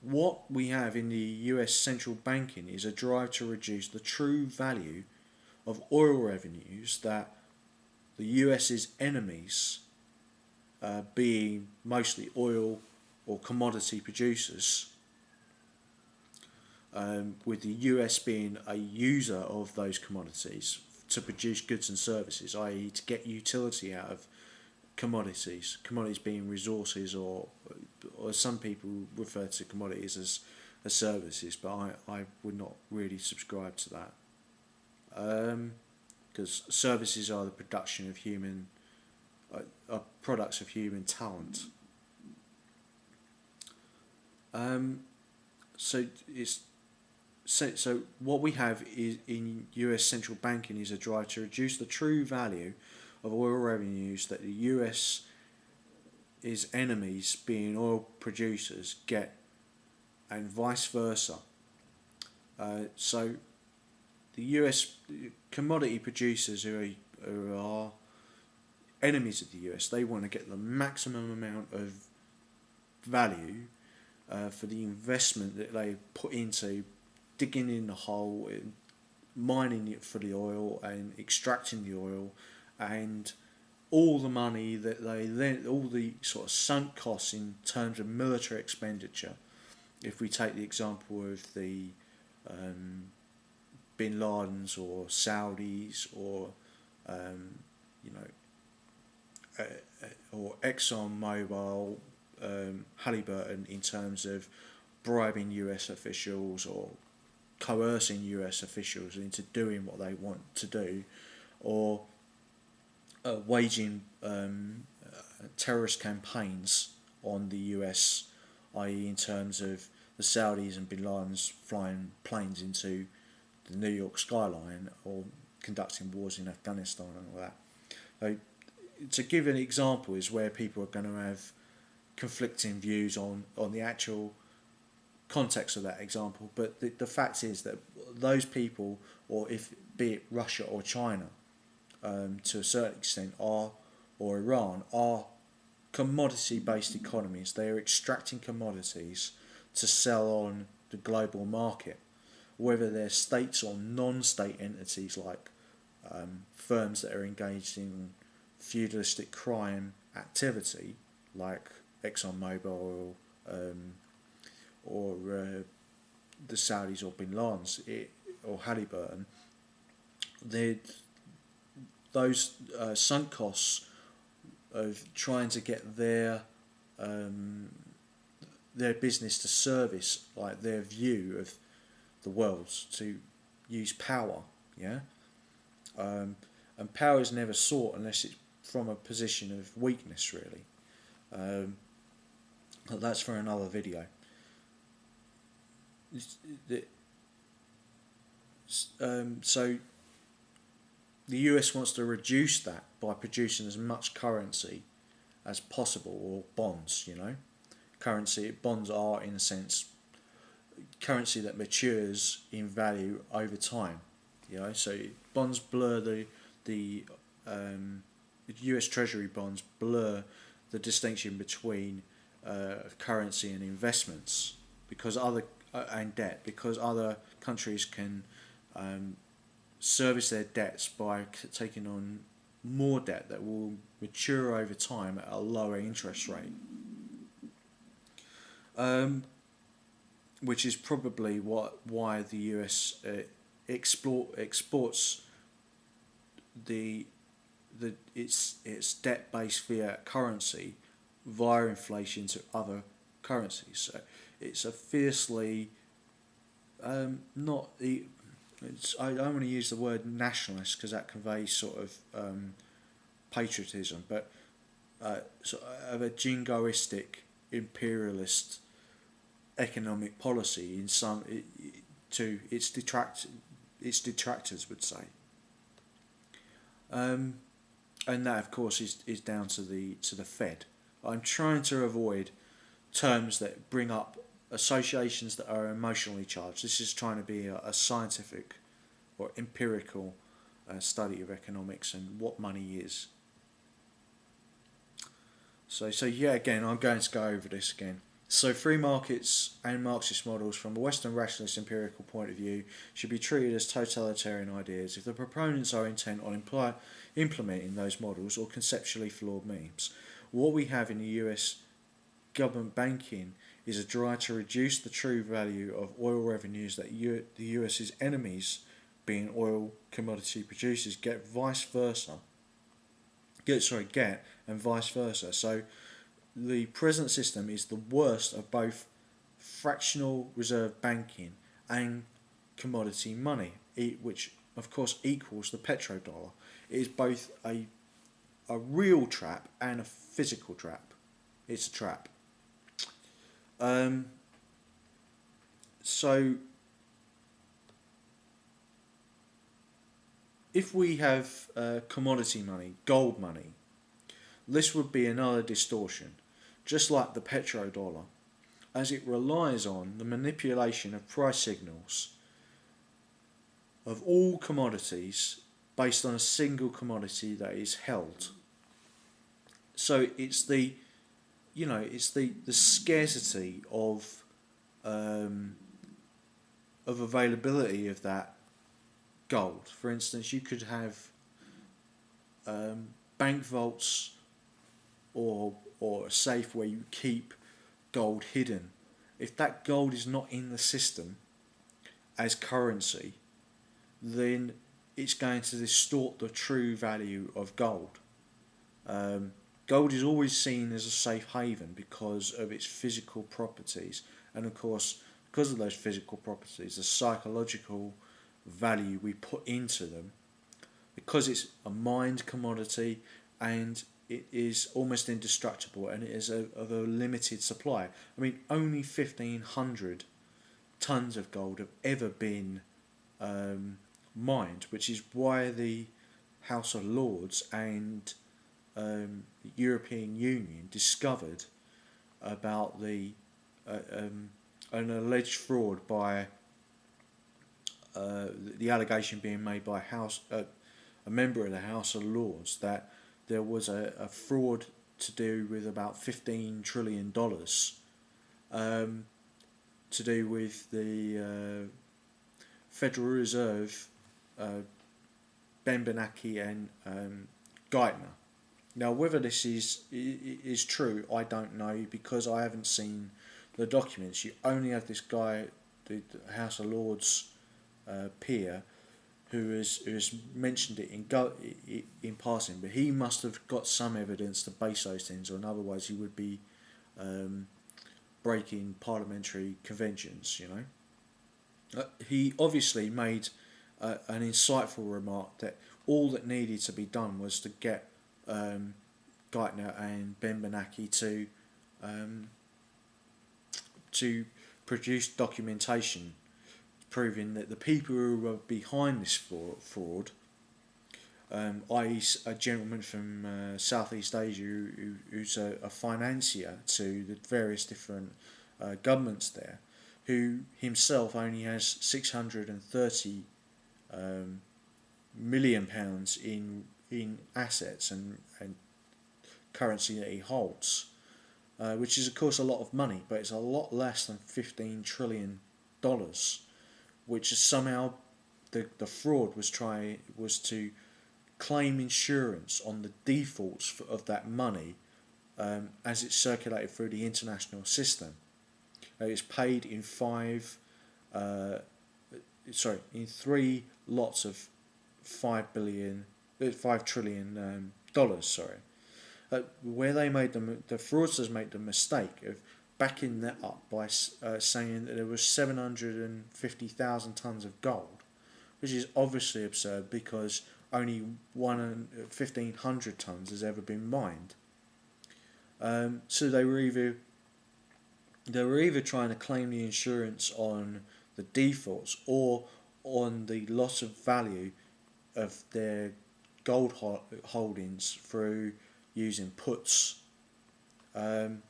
what we have in the US central banking is a drive to reduce the true value of oil revenues that the US's enemies, being mostly oil or commodity producers, with the US being a user of those commodities to produce goods and services, i.e., to get utility out of commodities being resources, or some people refer to commodities as services, but I would not really subscribe to that, because services are the production of are products of human talent. So it's so what we have is in US central banking is a drive to reduce the true value of oil revenues that the US is enemies, being oil producers, get, and vice versa. So the US commodity producers who are enemies of the US, they want to get the maximum amount of value for the investment that they put into digging in the hole, mining it for the oil and extracting the oil, and all the money that all the sort of sunk costs in terms of military expenditure. If we take the example of the Bin Ladens or Saudis or you know or ExxonMobil, Halliburton, in terms of bribing US officials or coercing US officials into doing what they want to do, or waging terrorist campaigns on the US, i.e. in terms of the Saudis and Bin Ladens flying planes into the New York skyline, or conducting wars in Afghanistan and all that. So, to give an example is where people are going to have conflicting views on the actual context of that example, but the fact is that those people, or if be it Russia or China, to a certain extent, or Iran, are commodity-based economies. They are extracting commodities to sell on the global market, whether they're states or non-state entities like firms that are engaged in feudalistic crime activity, like ExxonMobil, or the Saudis or Bin Ladens, or Halliburton. Those sunk costs of trying to get their business to service, like, their view of the world, to use power, yeah, and power is never sought unless it's from a position of weakness, really. But that's for another video. So the US wants to reduce that by producing as much currency as possible, or bonds, bonds are, in a sense, currency that matures in value over time, so bonds blur the US Treasury bonds blur the distinction between currency and investments, and debt, because other countries can service their debts by taking on more debt that will mature over time at a lower interest rate, which is probably why the US exports its debt-based fiat currency via inflation to other currencies. So it's a fiercely I don't want to use the word nationalist because that conveys sort of patriotism, but sort of a jingoistic imperialist economic policy to its detractors would say, and that of course is down to the Fed. I'm trying to avoid terms that bring up associations that are emotionally charged. This is trying to be a scientific or empirical study of economics and what money is. So yeah, again, I'm going to go over this again. So free markets and Marxist models from a Western rationalist empirical point of view should be treated as totalitarian ideas if the proponents are intent on implementing those models or conceptually flawed means. What we have in the US government banking is a drive to reduce the true value of oil revenues that the US's enemies, being oil commodity producers, get and vice versa. So the present system is the worst of both fractional reserve banking and commodity money, which of course equals the petrodollar. It is both a real trap and a physical trap. It's a trap. So if we have commodity money, gold money, this would be another distortion, just like the petrodollar, as it relies on the manipulation of price signals of all commodities based on a single commodity that is held. So it's the scarcity of availability of that gold. For instance, you could have bank vaults or a safe where you keep gold hidden. If that gold is not in the system as currency, then it's going to distort the true value of gold. Gold is always seen as a safe haven because of its physical properties, and of course, because of those physical properties, the psychological value we put into them, because it's a mined commodity and it is almost indestructible and it is of a limited supply. I mean, only 1,500 tons of gold have ever been mined, which is why the House of Lords and the European Union discovered about an alleged fraud by the allegation being made by a member of the House of Lords that there was a fraud to do with about $15 trillion to do with the Federal Reserve, Ben Bernanke and Geithner. Now, whether this is true, I don't know, because I haven't seen the documents. You only have this guy, the House of Lords peer, who has mentioned it in passing, but he must have got some evidence to base those things on. Otherwise, he would be breaking parliamentary conventions. You know, he obviously made an insightful remark that all that needed to be done was to get Geithner and Ben Bernanke to produce documentation proving that the people who were behind this fraud, i.e. a gentleman from Southeast Asia who's a financier to the various different governments there, who himself only has £630 million in assets and currency that he holds, which is of course a lot of money, but it's a lot less than $15 trillion, which is somehow the fraud was to claim insurance on the defaults of that money as it circulated through the international system. It's paid in three lots of $5 trillion dollars. Where they made the fraudsters made the mistake of backing that up by saying that there was 750,000 tons of gold, which is obviously absurd because only 1,500 tons has ever been mined. So they were either trying to claim the insurance on the defaults or on the loss of value of their gold holdings through using puts. And